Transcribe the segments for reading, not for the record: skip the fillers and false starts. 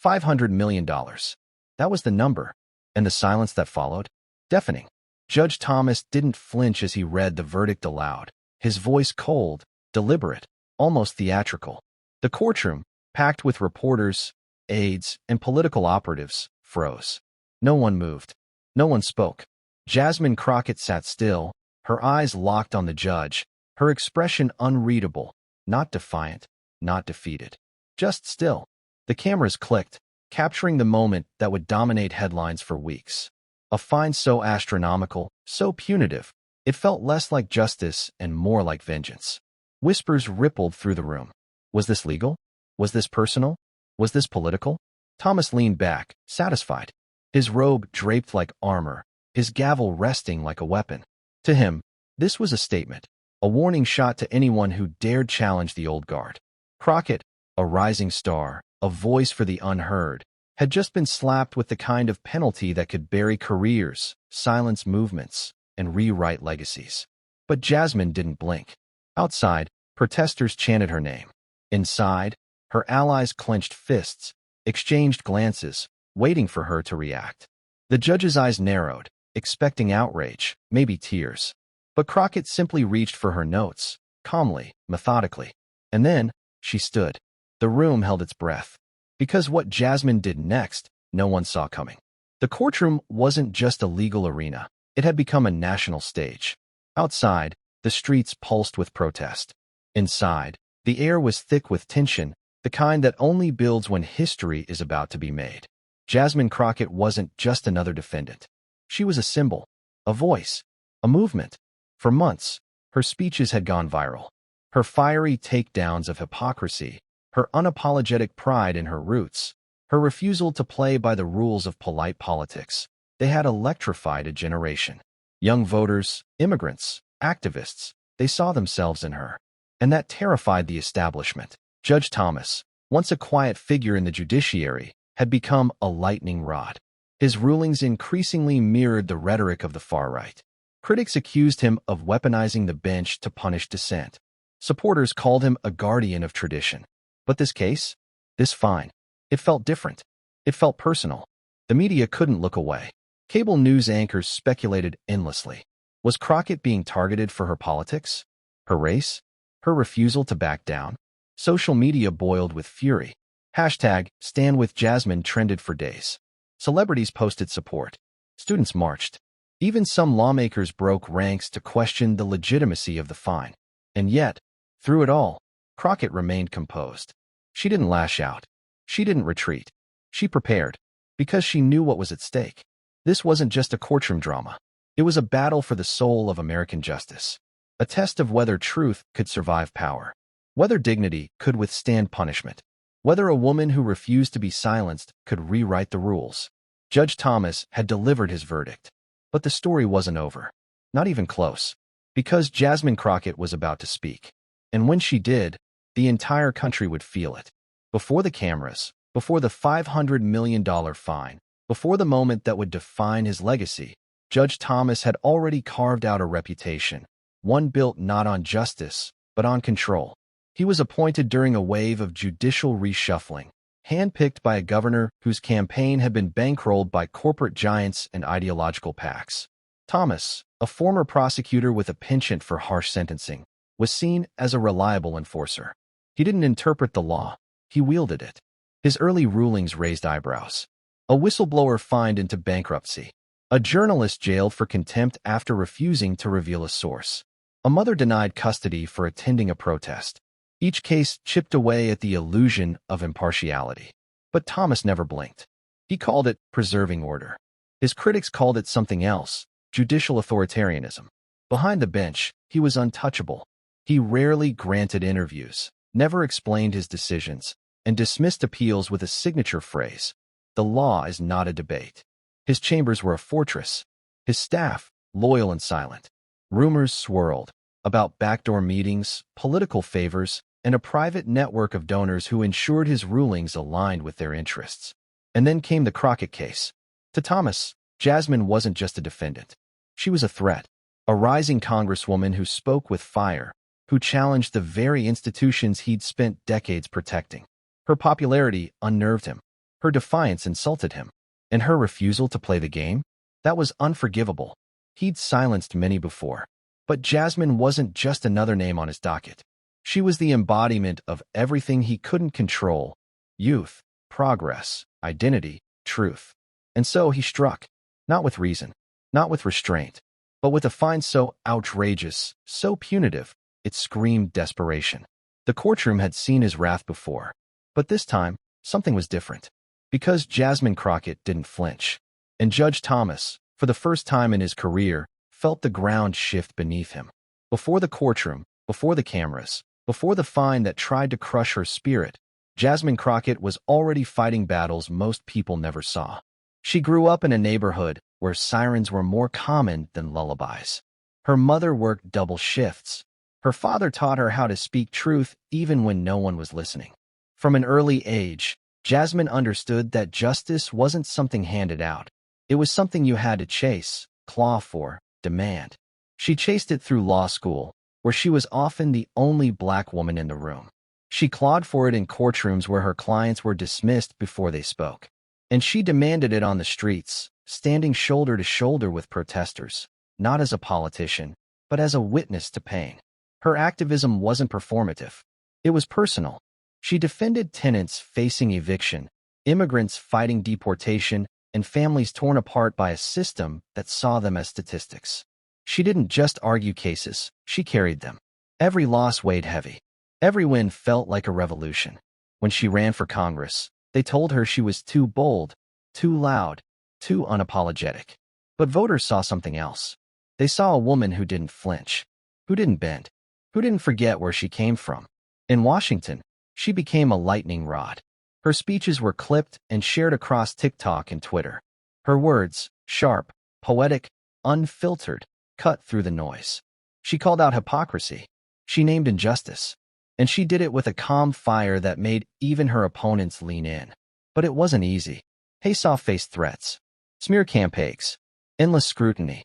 $500 million. That was the number, and the silence that followed? Deafening. Judge Thomas didn't flinch as he read the verdict aloud, his voice cold, deliberate, almost theatrical. The courtroom, packed with reporters, aides, and political operatives, froze. No one moved. No one spoke. Jasmine Crockett sat still, her eyes locked on the judge, her expression unreadable, not defiant, not defeated. Just still. The cameras clicked, capturing the moment that would dominate headlines for weeks. A fine so astronomical, so punitive, it felt less like justice and more like vengeance. Whispers rippled through the room. Was this legal? Was this personal? Was this political? Thomas leaned back, satisfied. His robe draped like armor, his gavel resting like a weapon. To him, this was a statement, a warning shot to anyone who dared challenge the old guard. Crockett, a rising star, a voice for the unheard, had just been slapped with the kind of penalty that could bury careers, silence movements, and rewrite legacies. But Jasmine didn't blink. Outside, protesters chanted her name. Inside, her allies clenched fists, exchanged glances, waiting for her to react. The judge's eyes narrowed, expecting outrage, maybe tears. But Crockett simply reached for her notes, calmly, methodically. And then, she stood. The room held its breath. Because what Jasmine did next, no one saw coming. The courtroom wasn't just a legal arena. It had become a national stage. Outside, the streets pulsed with protest. Inside, the air was thick with tension, the kind that only builds when history is about to be made. Jasmine Crockett wasn't just another defendant. She was a symbol, a voice, a movement. For months, her speeches had gone viral. Her fiery takedowns of hypocrisy, her unapologetic pride in her roots, her refusal to play by the rules of polite politics. They had electrified a generation. Young voters, immigrants, activists, they saw themselves in her. And that terrified the establishment. Judge Thomas, once a quiet figure in the judiciary, had become a lightning rod. His rulings increasingly mirrored the rhetoric of the far right. Critics accused him of weaponizing the bench to punish dissent. Supporters called him a guardian of tradition. But this case? This fine? It felt different. It felt personal. The media couldn't look away. Cable news anchors speculated endlessly. Was Crockett being targeted for her politics? Her race? Her refusal to back down? Social media boiled with fury. #StandWithJasmine trended for days. Celebrities posted support. Students marched. Even some lawmakers broke ranks to question the legitimacy of the fine. And yet, through it all, Crockett remained composed. She didn't lash out. She didn't retreat. She prepared, because she knew what was at stake. This wasn't just a courtroom drama. It was a battle for the soul of American justice. A test of whether truth could survive power. Whether dignity could withstand punishment. Whether a woman who refused to be silenced could rewrite the rules. Judge Thomas had delivered his verdict. But the story wasn't over. Not even close. Because Jasmine Crockett was about to speak. And when she did, the entire country would feel it. Before the cameras, before the $500 million fine, before the moment that would define his legacy, Judge Thomas had already carved out a reputation, one built not on justice, but on control. He was appointed during a wave of judicial reshuffling, handpicked by a governor whose campaign had been bankrolled by corporate giants and ideological PACs. Thomas, a former prosecutor with a penchant for harsh sentencing, was seen as a reliable enforcer. He didn't interpret the law, he wielded it. His early rulings raised eyebrows. A whistleblower fined into bankruptcy. A journalist jailed for contempt after refusing to reveal a source. A mother denied custody for attending a protest. Each case chipped away at the illusion of impartiality. But Thomas never blinked. He called it preserving order. His critics called it something else, judicial authoritarianism. Behind the bench, he was untouchable. He rarely granted interviews, never explained his decisions, and dismissed appeals with a signature phrase: "The law is not a debate." His chambers were a fortress. His staff, loyal and silent. Rumors swirled about backdoor meetings, political favors, and a private network of donors who ensured his rulings aligned with their interests. And then came the Crockett case. To Thomas, Jasmine wasn't just a defendant. She was a threat, a rising congresswoman who spoke with fire, who challenged the very institutions he'd spent decades protecting. Her popularity unnerved him. Her defiance insulted him. And her refusal to play the game? That was unforgivable. He'd silenced many before. But Jasmine wasn't just another name on his docket. She was the embodiment of everything he couldn't control: youth, progress, identity, truth. And so he struck, not with reason, not with restraint, but with a fine so outrageous, so punitive, it screamed desperation. The courtroom had seen his wrath before, but this time, something was different. Because Jasmine Crockett didn't flinch. And Judge Thomas, for the first time in his career, felt the ground shift beneath him. Before the courtroom, before the cameras, before the fine that tried to crush her spirit, Jasmine Crockett was already fighting battles most people never saw. She grew up in a neighborhood where sirens were more common than lullabies. Her mother worked double shifts. Her father taught her how to speak truth even when no one was listening. From an early age, Jasmine understood that justice wasn't something handed out. It was something you had to chase, claw for, demand. She chased it through law school, where she was often the only black woman in the room. She clawed for it in courtrooms where her clients were dismissed before they spoke. And she demanded it on the streets, standing shoulder to shoulder with protesters, not as a politician, but as a witness to pain. Her activism wasn't performative. It was personal. She defended tenants facing eviction, immigrants fighting deportation, and families torn apart by a system that saw them as statistics. She didn't just argue cases, she carried them. Every loss weighed heavy. Every win felt like a revolution. When she ran for Congress, they told her she was too bold, too loud, too unapologetic. But voters saw something else. They saw a woman who didn't flinch, who didn't bend, who didn't forget where she came from. In Washington, she became a lightning rod. Her speeches were clipped and shared across TikTok and Twitter. Her words, sharp, poetic, unfiltered, cut through the noise. She called out hypocrisy. She named injustice. And she did it with a calm fire that made even her opponents lean in. But it wasn't easy. Haysaw faced threats, smear campaigns, endless scrutiny.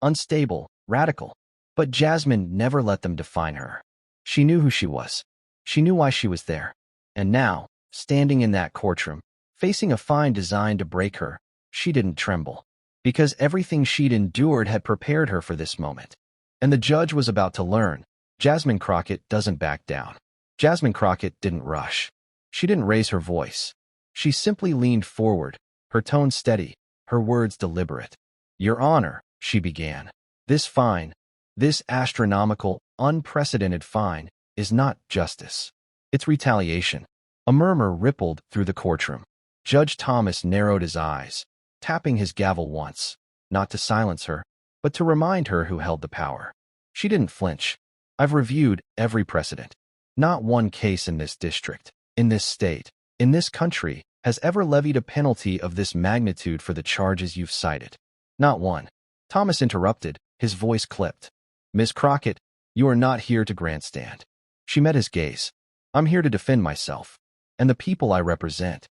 Unstable, radical. But Jasmine never let them define her. She knew who she was. She knew why she was there. And now, standing in that courtroom, facing a fine designed to break her, she didn't tremble. Because everything she'd endured had prepared her for this moment. And the judge was about to learn. Jasmine Crockett doesn't back down. Jasmine Crockett didn't rush. She didn't raise her voice. She simply leaned forward, her tone steady, her words deliberate. "Your Honor," she began, "this fine, this astronomical, unprecedented fine, is not justice. It's retaliation." A murmur rippled through the courtroom. Judge Thomas narrowed his eyes, tapping his gavel once, not to silence her, but to remind her who held the power. She didn't flinch. "I've reviewed every precedent. Not one case in this district, in this state, in this country, has ever levied a penalty of this magnitude for the charges you've cited. Not one." Thomas interrupted, his voice clipped. "Ms. Crockett, you are not here to grandstand." She met his gaze. "I'm here to defend myself, and the people I represent."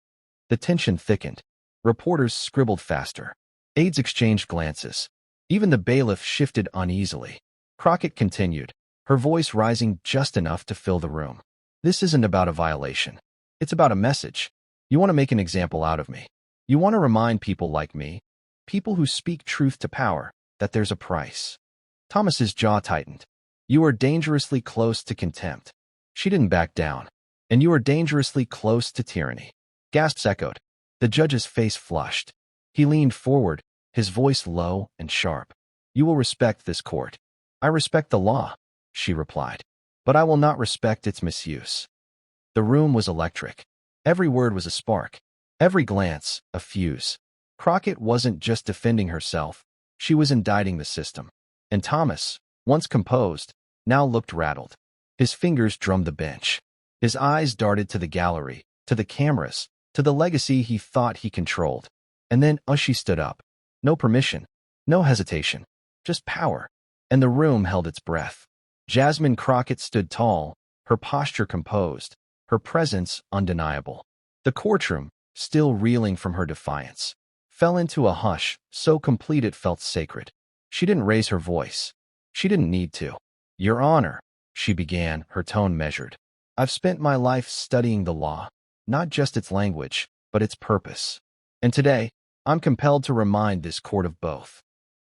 The tension thickened. Reporters scribbled faster. Aides exchanged glances. Even the bailiff shifted uneasily. Crockett continued, her voice rising just enough to fill the room. "This isn't about a violation. It's about a message. You want to make an example out of me. You want to remind people like me, people who speak truth to power, that there's a price." Thomas's jaw tightened. "You are dangerously close to contempt." She didn't back down. "And you are dangerously close to tyranny." Gasps echoed. The judge's face flushed. He leaned forward, his voice low and sharp. "You will respect this court." "I respect the law," she replied, "but I will not respect its misuse." The room was electric. Every word was a spark. Every glance, a fuse. Crockett wasn't just defending herself. She was indicting the system. And Thomas, once composed, now looked rattled. His fingers drummed the bench. His eyes darted to the gallery, to the cameras, to the legacy he thought he controlled. And then, she stood up. No permission, no hesitation, just power. And the room held its breath. Jasmine Crockett stood tall, her posture composed, her presence undeniable. The courtroom, still reeling from her defiance, fell into a hush so complete it felt sacred. She didn't raise her voice. She didn't need to. "Your Honor," she began, her tone measured. "I've spent my life studying the law, not just its language, but its purpose. And today, I'm compelled to remind this court of both.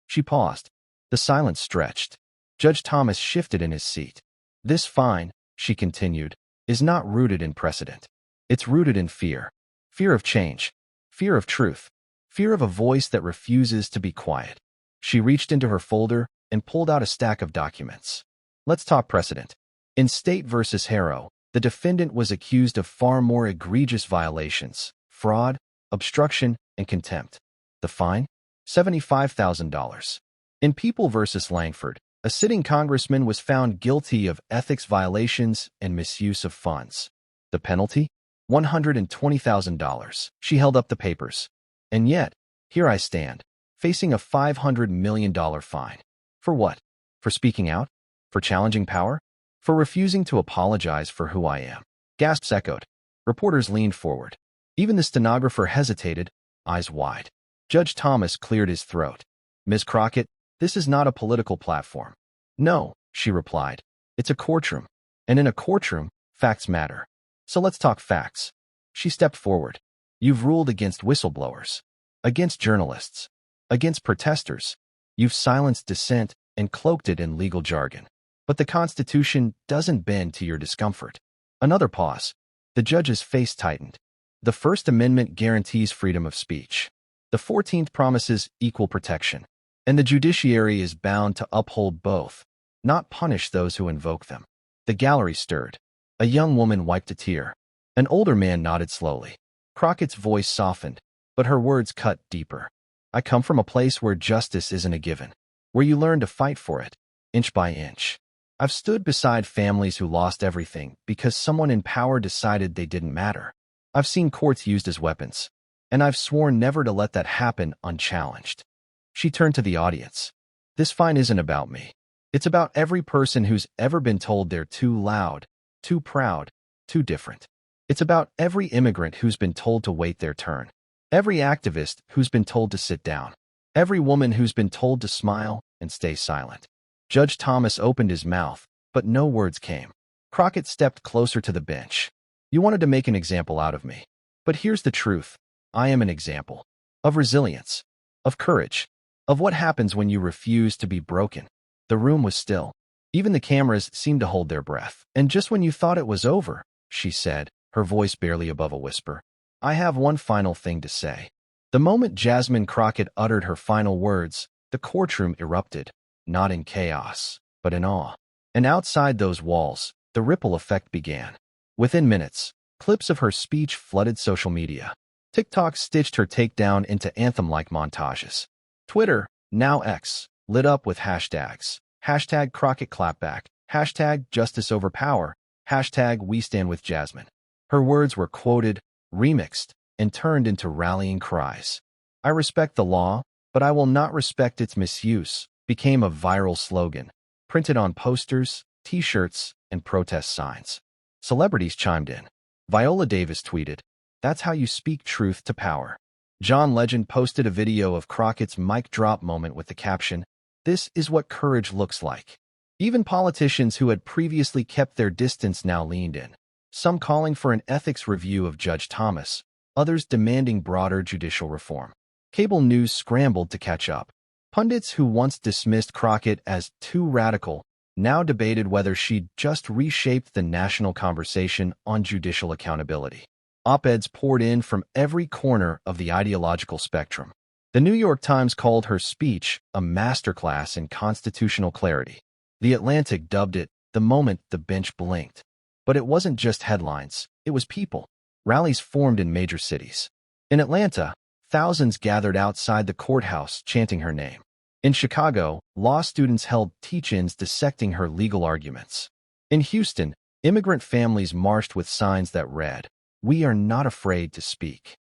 She paused. The silence stretched. Judge Thomas shifted in his seat. This fine, she continued, is not rooted in precedent. It's rooted in fear. Fear of change. Fear of truth. Fear of a voice that refuses to be quiet. She reached into her folder and pulled out a stack of documents. Let's talk precedent. In State v. Harrow, the defendant was accused of far more egregious violations: fraud, obstruction, and contempt. The fine? $75,000. In People v. Langford, a sitting congressman was found guilty of ethics violations and misuse of funds. The penalty? $120,000. She held up the papers. And yet, here I stand, facing a $500 million fine. For what? For speaking out? For challenging power? For refusing to apologize for who I am? Gasps echoed. Reporters leaned forward. Even the stenographer hesitated, eyes wide. Judge Thomas cleared his throat. Ms. Crockett, this is not a political platform. No, she replied. It's a courtroom. And in a courtroom, facts matter. So let's talk facts. She stepped forward. You've ruled against whistleblowers, against journalists, against protesters. You've silenced dissent and cloaked it in legal jargon. But the Constitution doesn't bend to your discomfort. Another pause. The judge's face tightened. The First Amendment guarantees freedom of speech. The 14th promises equal protection. And the judiciary is bound to uphold both, not punish those who invoke them. The gallery stirred. A young woman wiped a tear. An older man nodded slowly. Crockett's voice softened, but her words cut deeper. I come from a place where justice isn't a given, where you learn to fight for it, inch by inch. I've stood beside families who lost everything because someone in power decided they didn't matter. I've seen courts used as weapons, and I've sworn never to let that happen unchallenged. She turned to the audience. This fine isn't about me. It's about every person who's ever been told they're too loud, too proud, too different. It's about every immigrant who's been told to wait their turn, every activist who's been told to sit down, every woman who's been told to smile and stay silent. Judge Thomas opened his mouth, but no words came. Crockett stepped closer to the bench. You wanted to make an example out of me. But here's the truth. I am an example. Of resilience. Of courage. Of what happens when you refuse to be broken. The room was still. Even the cameras seemed to hold their breath. And just when you thought it was over, she said, her voice barely above a whisper, I have one final thing to say. The moment Jasmine Crockett uttered her final words, the courtroom erupted, not in chaos, but in awe. And outside those walls, the ripple effect began. Within minutes, clips of her speech flooded social media. TikTok stitched her takedown into anthem-like montages. Twitter, now X, lit up with hashtags. Hashtag Crockett clapback. Hashtag justice over power. Hashtag we stand with Jasmine. Her words were quoted, remixed, and turned into rallying cries. I respect the law, but I will not respect its misuse, became a viral slogan, printed on posters, t-shirts, and protest signs. Celebrities chimed in. Viola Davis tweeted, That's how you speak truth to power. John Legend posted a video of Crockett's mic drop moment with the caption, This is what courage looks like. Even politicians who had previously kept their distance now leaned in, some calling for an ethics review of Judge Thomas, others demanding broader judicial reform. Cable news scrambled to catch up. Pundits who once dismissed Crockett as too radical now debated whether she'd just reshaped the national conversation on judicial accountability. Op-eds poured in from every corner of the ideological spectrum. The New York Times called her speech a masterclass in constitutional clarity. The Atlantic dubbed it the moment the bench blinked. But it wasn't just headlines, it was people. Rallies formed in major cities. In Atlanta, thousands gathered outside the courthouse chanting her name. In Chicago, law students held teach-ins dissecting her legal arguments. In Houston, immigrant families marched with signs that read, We are not afraid to speak.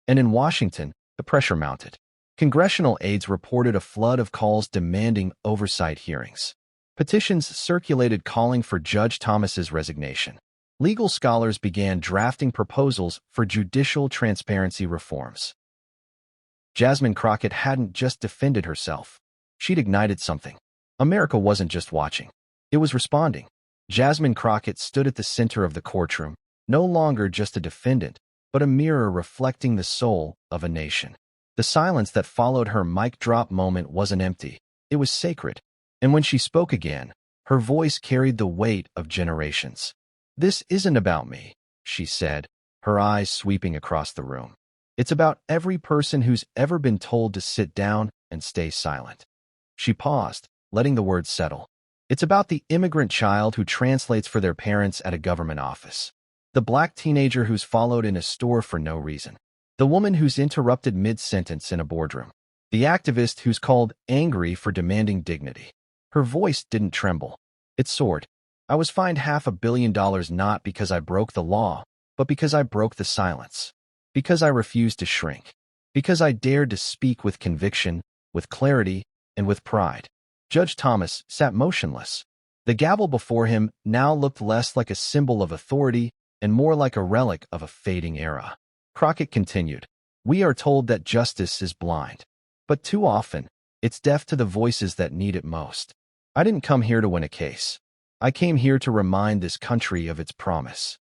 And in Washington, the pressure mounted. Congressional aides reported a flood of calls demanding oversight hearings. Petitions circulated calling for Judge Thomas's resignation. Legal scholars began drafting proposals for judicial transparency reforms. Jasmine Crockett hadn't just defended herself. She'd ignited something. America wasn't just watching. It was responding. Jasmine Crockett stood at the center of the courtroom, no longer just a defendant, but a mirror reflecting the soul of a nation. The silence that followed her mic drop moment wasn't empty. It was sacred. And when she spoke again, her voice carried the weight of generations. "This isn't about me," she said, her eyes sweeping across the room. "It's about every person who's ever been told to sit down and stay silent." She paused, letting the words settle. "It's about the immigrant child who translates for their parents at a government office. The black teenager who's followed in a store for no reason. The woman who's interrupted mid-sentence in a boardroom. The activist who's called angry for demanding dignity." Her voice didn't tremble. It soared. "I was fined $500 million not because I broke the law, but because I broke the silence. Because I refused to shrink. Because I dared to speak with conviction, with clarity, and with pride." Judge Thomas sat motionless. The gavel before him now looked less like a symbol of authority and more like a relic of a fading era. Crockett continued, "We are told that justice is blind. But too often, it's deaf to the voices that need it most. I didn't come here to win a case. I came here to remind this country of its promise."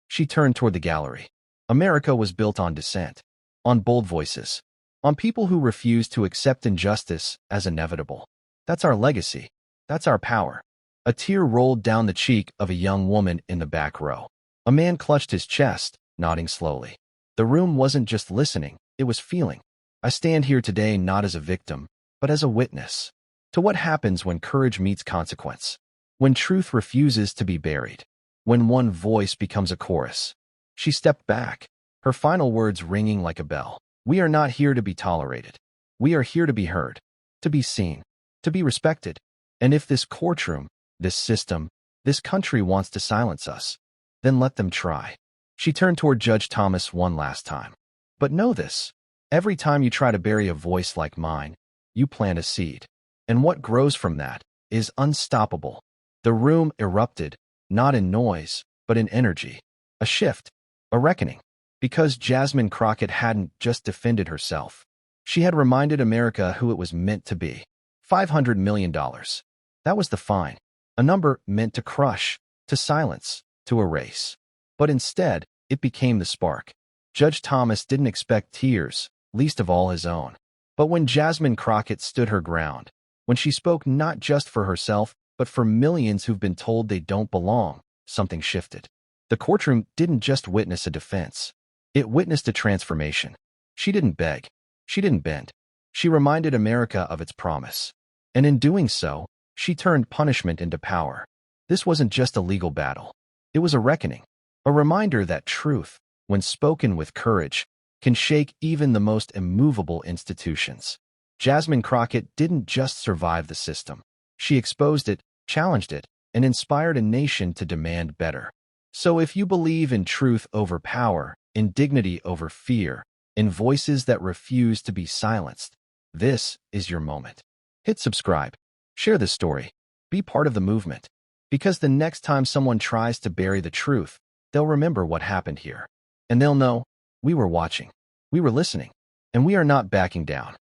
She turned toward the gallery. America was built on dissent, on bold voices, on people who refused to accept injustice as inevitable. That's our legacy. That's our power. A tear rolled down the cheek of a young woman in the back row. A man clutched his chest, nodding slowly. The room wasn't just listening, it was feeling. "I stand here today not as a victim, but as a witness to what happens when courage meets consequence, when truth refuses to be buried, when one voice becomes a chorus." She stepped back, her final words ringing like a bell. "We are not here to be tolerated. We are here to be heard, to be seen, to be respected. And if this courtroom, this system, this country wants to silence us, then let them try." She turned toward Judge Thomas one last time. "But know this. Every time you try to bury a voice like mine, you plant a seed. And what grows from that is unstoppable." The room erupted, not in noise, but in energy. A shift, a reckoning. Because Jasmine Crockett hadn't just defended herself. She had reminded America who it was meant to be. $500 million. That was the fine. A number meant to crush, to silence, to erase. But instead, it became the spark. Judge Thomas didn't expect tears, least of all his own. But when Jasmine Crockett stood her ground, when she spoke not just for herself, but for millions who've been told they don't belong, something shifted. The courtroom didn't just witness a defense. It witnessed a transformation. She didn't beg. She didn't bend. She reminded America of its promise. And in doing so, she turned punishment into power. This wasn't just a legal battle. It was a reckoning. A reminder that truth, when spoken with courage, can shake even the most immovable institutions. Jasmine Crockett didn't just survive the system. She exposed it, challenged it, and inspired a nation to demand better. So if you believe in truth over power, in dignity over fear, in voices that refuse to be silenced, this is your moment. Hit subscribe. Share this story. Be part of the movement. Because the next time someone tries to bury the truth, they'll remember what happened here. And they'll know, we were watching, we were listening, and we are not backing down.